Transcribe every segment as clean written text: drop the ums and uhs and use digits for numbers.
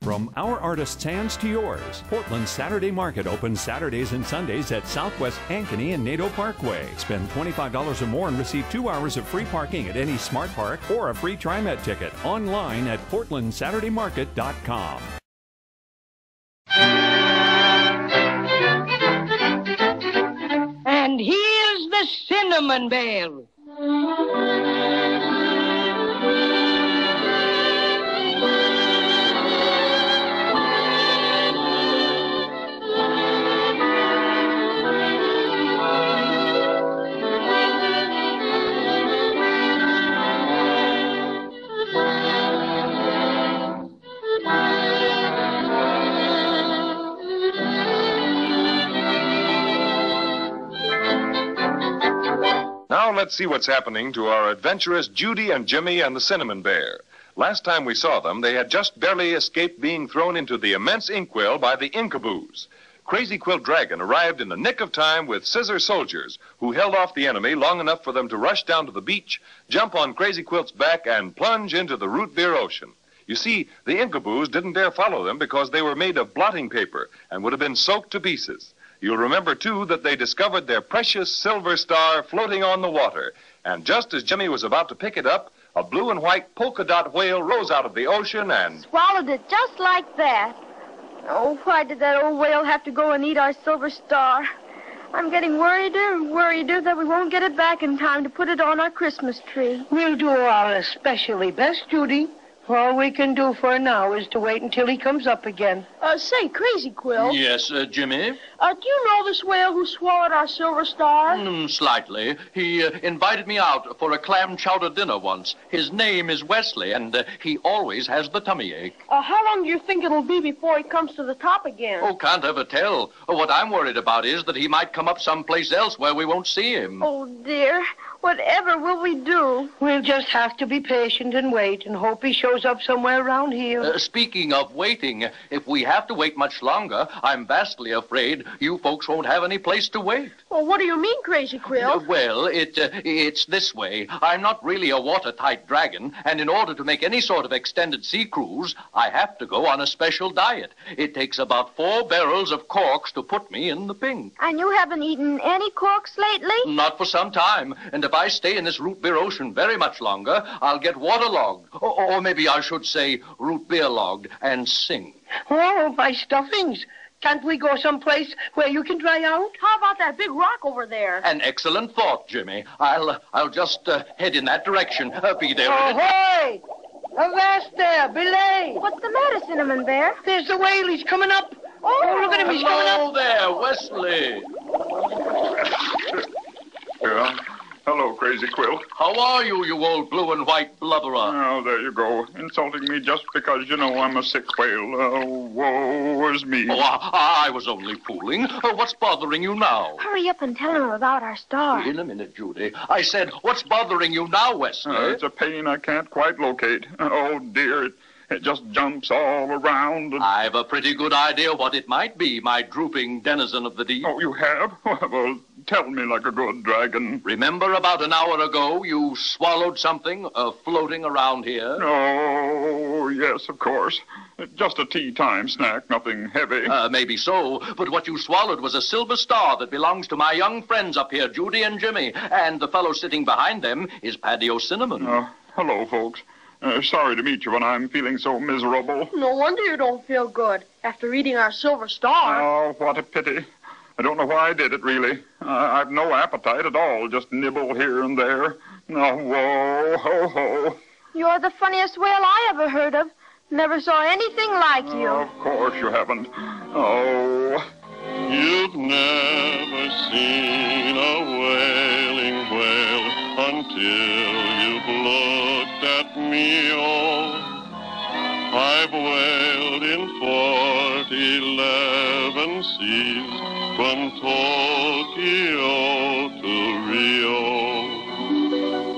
From our artists' hands to yours, Portland's Saturday Market opens Saturdays and Sundays at Southwest Ankeny and Nadeau Parkway. Spend $25 or more and receive 2 hours of free parking at any Smart Park or a free TriMet ticket online at portlandsaturdaymarket.com. And here's the Cinnamon Bear. Now let's see what's happening to our adventurous Judy and Jimmy and the Cinnamon Bear. Last time we saw them, they had just barely escaped being thrown into the immense inkwell by the Incaboos. Crazy Quilt Dragon arrived in the nick of time with scissor soldiers who held off the enemy long enough for them to rush down to the beach, jump on Crazy Quilt's back, and plunge into the root beer ocean. You see, the Incaboos didn't dare follow them because they were made of blotting paper and would have been soaked to pieces. You'll remember, too, that they discovered their precious silver star floating on the water. And just as Jimmy was about to pick it up, a blue and white polka dot whale rose out of the ocean and swallowed it just like that. Oh, why did that old whale have to go and eat our silver star? I'm getting worrieder that we won't get it back in time to put it on our Christmas tree. We'll do our especially best, Judy. All we can do for now is to wait until he comes up again. Say, Crazy Quilt. Yes, Jimmy? Do you know this whale who swallowed our silver star? Slightly. He invited me out for a clam chowder dinner once. His name is Wesley, and he always has the tummy ache. How long do you think it'll be before he comes to the top again? Oh, can't ever tell. What I'm worried about is that he might come up someplace else where we won't see him. Oh, dear. Whatever will we do? We'll just have to be patient and wait and hope he shows up somewhere around here. Speaking of waiting, if we have to wait much longer, I'm vastly afraid you folks won't have any place to wait. Well, what do you mean, Crazy Quilt? Well, it's this way. I'm not really a watertight dragon, and in order to make any sort of extended sea cruise, I have to go on a special diet. It takes about 4 barrels of corks to put me in the pink. And you haven't eaten any corks lately? Not for some time, and if I stay in this root beer ocean very much longer, I'll get waterlogged. Or maybe I should say root beer logged and sink. Oh, my stuffings. Can't we go someplace where you can dry out? How about that big rock over there? An excellent thought, Jimmy. I'll just head in that direction. Be there. Ahoy! Avast there, belay! What's the matter, Cinnamon Bear? There's the whale. He's coming up. Oh, look at him. He's coming up. Hello there, Wesley. Yeah. Hello, Crazy Quilt. How are you, you old blue and white blubberer? Oh, there you go. Insulting me just because you know I'm a sick whale. Oh, woe is me. Oh, I was only fooling. What's bothering you now? Hurry up and tell him about our star. In a minute, Judy. I said, what's bothering you now, Wesley? It's a pain I can't quite locate. Oh, dear. It just jumps all around. And... I've a pretty good idea what it might be, my drooping denizen of the deep. Oh, you have? Well, tell me like a good dragon. Remember about an hour ago you swallowed something floating around here? Oh, yes, of course. Just a tea-time snack, nothing heavy. Maybe so, but what you swallowed was a silver star that belongs to my young friends up here, Judy and Jimmy, and the fellow sitting behind them is Paddy O'Cinnamon. Hello, folks. Sorry to meet you when I'm feeling so miserable. No wonder you don't feel good after eating our silver star. Oh, what a pity. I don't know why I did it, really. I've no appetite at all, just nibble here and there. Oh, whoa, ho, ho. You're the funniest whale I ever heard of. Never saw anything like you. Of course you haven't. Oh. You've never seen a wailing whale until you've looked at me, oh. I've wailed in 11 seas, from Tokyo to Rio.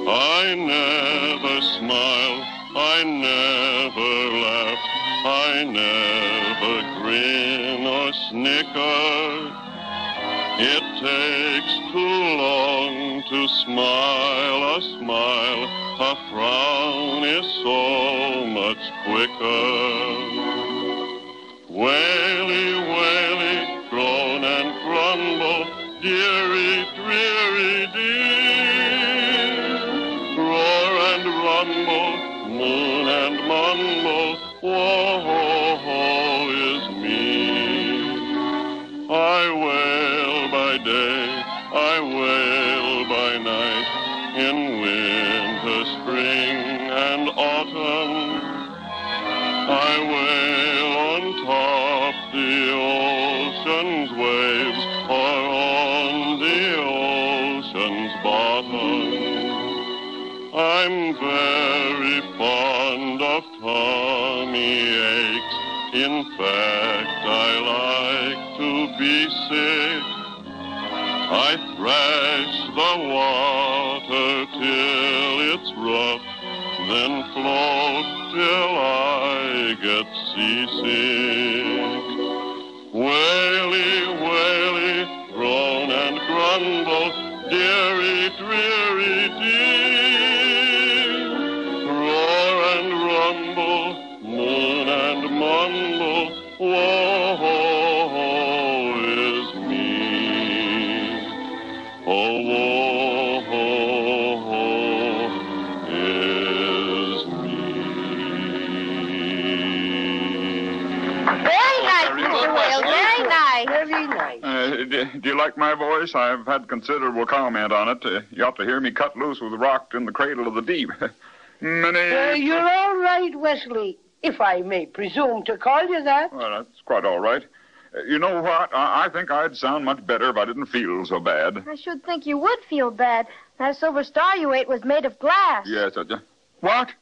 I never smiled, I never laughed, I never grinned or snickered. It takes too long to smile a smile, a frown is so much quicker. Whaley, whaley, groan and grumble, dearie, dreary dear. Roar and rumble, moon and mumble, woe is me. I wail by day, I wail by night, in winter, spring, and autumn. I wail on top the ocean's waves or on the ocean's bottom. I'm very fond of tummy aches. In fact, I like to be sick. I thrash the water till it's rough, then float till I get seasick. Whaley, whaley, groan and grumble, dearie, dreary dear. Roar and rumble, moon and mumble, woe is me. Oh, woe is me. Very nice, Mr. Whale. Very nice. Very nice. Do you like my voice? I've had considerable comment on it. You ought to hear me cut loose with Rocked in the Cradle of the Deep. Many... You're all right, Wesley, if I may presume to call you that. Well, that's quite all right. You know what? I think I'd sound much better if I didn't feel so bad. I should think you would feel bad. That silver star you ate was made of glass. Yes. What?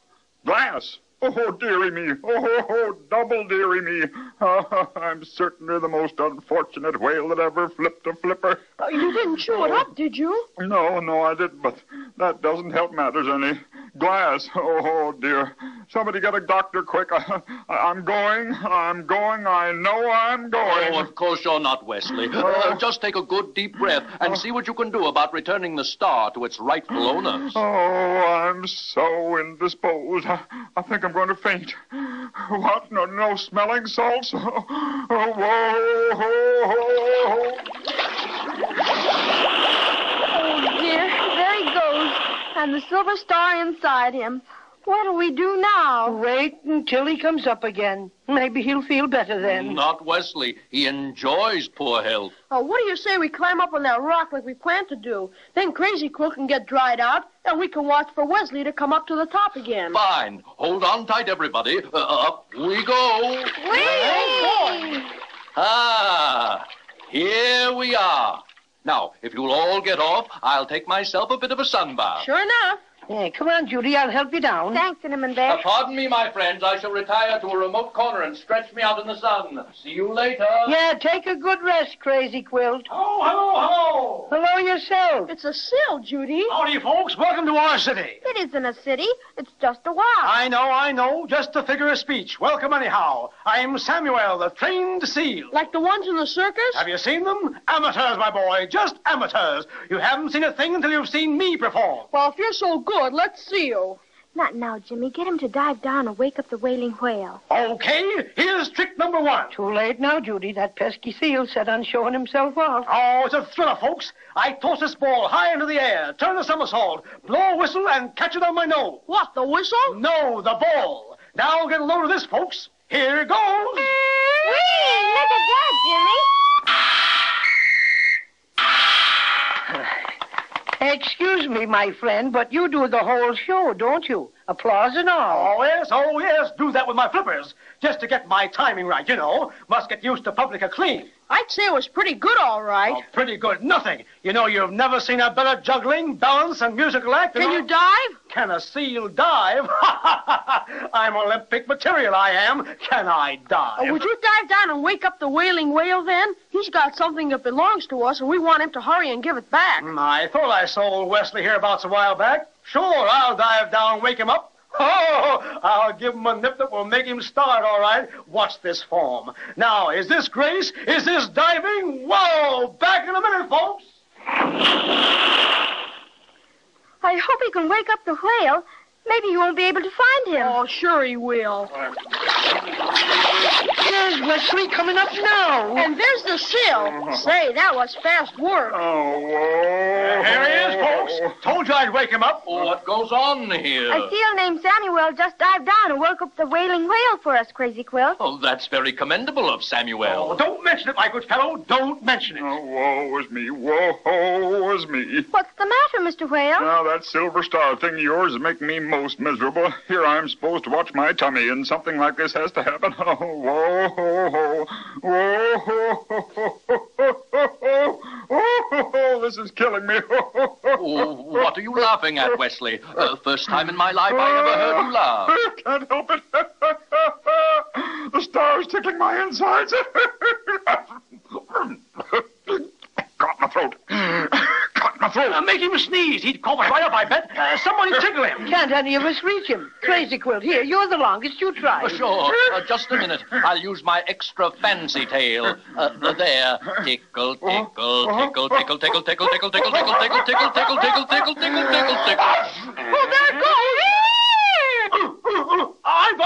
Glass? Oh, dearie me. Oh, double dearie me. Oh, I'm certainly the most unfortunate whale that ever flipped a flipper. You didn't chew it up, did you? No, I didn't, but that doesn't help matters any. Glass. Oh, dear. Somebody get a doctor quick. I'm going. I know I'm going. Oh, of course you're not, Wesley. Just take a good deep breath and see what you can do about returning the star to its rightful owners. Oh, I'm so indisposed. I think I'm going to faint. What? No smelling salts? Oh, whoa. Oh, dear. There he goes. And the silver star inside him. What'll we do now? Wait until he comes up again. Maybe he'll feel better then. Not Wesley. He enjoys poor health. Oh, what do you say we climb up on that rock like we planned to do? Then Crazy Quill can get dried out, and we can watch for Wesley to come up to the top again. Fine. Hold on tight, everybody. Up we go. Whee! Here we are. Now, if you'll all get off, I'll take myself a bit of a sun bath. Sure enough. Yeah, come on, Judy. I'll help you down. Thanks, Cinnamon Bear. Pardon me, my friends. I shall retire to a remote corner and stretch me out in the sun. See you later. Yeah, take a good rest, Crazy Quilt. Oh, hello. Hello yourself. It's a sill, Judy. Howdy, folks. Welcome to our city. It isn't a city. It's just a wow. I know. Just a figure of speech. Welcome anyhow. I'm Samuel, the trained seal. Like the ones in the circus? Have you seen them? Amateurs, my boy. Just amateurs. You haven't seen a thing until you've seen me perform. Well, if you're so good, let's see you. Not now, Jimmy. Get him to dive down and wake up the wailing whale. Okay, here's trick number 1. Too late now, Judy. That pesky seal set on showing himself off. Oh, it's a thriller, folks. I toss this ball high into the air, turn a somersault, blow a whistle, and catch it on my nose. What, the whistle? No, the ball. Now get a load of this, folks. Here goes. Whee! Look at that, Jimmy. Excuse me, my friend, but you do the whole show, don't you? Applause and all. Oh, yes. Do that with my flippers. Just to get my timing right, you know. Must get used to public acclaim. I'd say it was pretty good, all right. Oh, pretty good. Nothing. You know, you've never seen a better juggling, balance, and musical act. Can you dive? Can a seal dive? I'm Olympic material, I am. Can I dive? Would you dive down and wake up the wailing whale then? He's got something that belongs to us, and we want him to hurry and give it back. I thought I sold Wesley hereabouts a while back. Sure, I'll dive down, wake him up. Oh, I'll give him a nip that will make him start, all right. Watch this form. Now, is this grace? Is this diving? Whoa! Back in a minute, folks. I hope he can wake up the whale. Maybe you won't be able to find him. Oh, sure he will. There's Wesley, coming up now. And there's the seal. Say, that was fast work. Oh, whoa. Here he is, folks. Told you I'd wake him up. Oh, what goes on here? A seal named Samuel just dived down and woke up the wailing whale for us, Crazy Quilt. Oh, that's very commendable of Samuel. Oh, don't mention it, my good fellow. Don't mention it. Oh, woe is me. Woe is me. What's the matter, Mr. Whale? Now, that silver star thing of yours is making me most miserable. Here I'm supposed to watch my tummy, and something like this has to happen. Oh, whoa, ho, ho. Whoa, ho, ho, ho, ho, ho, ho, ho. This is killing me. Oh, what are you laughing at, Wesley? First time in my life I ever heard you laugh. I can't help it. The star's tickling my insides. Caught my throat. Caught my throat. Make him sneeze. He'd cough right up, I bet. Somebody tickle him. Can't any of us reach him. Crazy Quilt, here, you're the longest. You try. Sure. Just a minute. I'll use my extra fancy tail. There. Tickle, tickle, tickle, tickle, tickle, tickle, tickle, tickle, tickle, tickle, tickle, tickle, tickle, tickle, tickle, tickle. Oh, there it goes. I've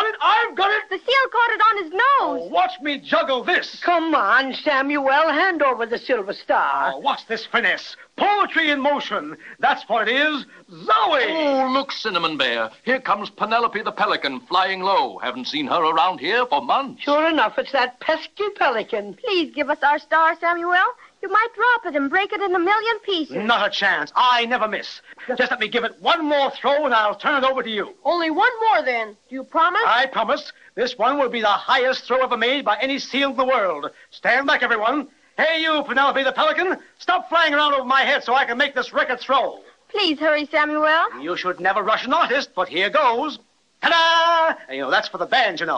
got it. The seal caught it on his nose. Watch me juggle this. Come on, Samuel, hand over the silver star. Oh, what's this finesse? Poetry in motion. That's what it is. Zoe! Oh, look, Cinnamon Bear. Here comes Penelope the Pelican flying low. Haven't seen her around here for months. Sure enough, it's that pesky pelican. Please give us our star, Samuel. You might drop it and break it in a million pieces. Not a chance. I never miss. Just let me give it one more throw and I'll turn it over to you. Only one more, then. Do you promise? I promise. This one will be the highest throw ever made by any seal in the world. Stand back, everyone. Hey, you, Penelope the Pelican. Stop flying around over my head so I can make this record throw. Please hurry, Samuel. You should never rush an artist, but here goes. Ta-da! And, that's for the band, And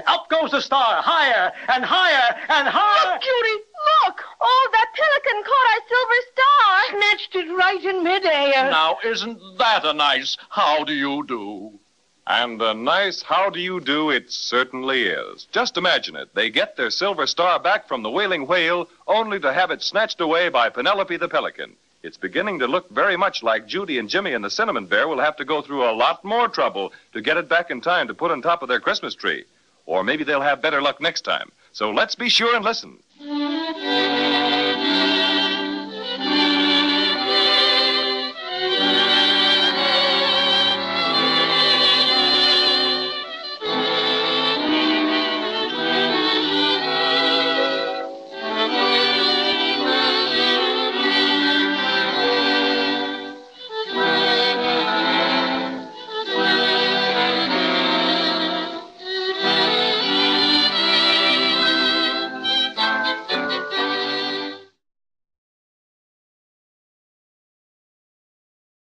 up goes the star, higher and higher and higher. Look, Judy, look! Oh, that pelican caught our silver star. Snatched it right in midair. Now, isn't that a nice how do you do? And a nice how do you do it certainly is. Just imagine it. They get their silver star back from the wailing whale, only to have it snatched away by Penelope the Pelican. It's beginning to look very much like Judy and Jimmy and the Cinnamon Bear will have to go through a lot more trouble to get it back in time to put on top of their Christmas tree. Or maybe they'll have better luck next time. So let's be sure and listen.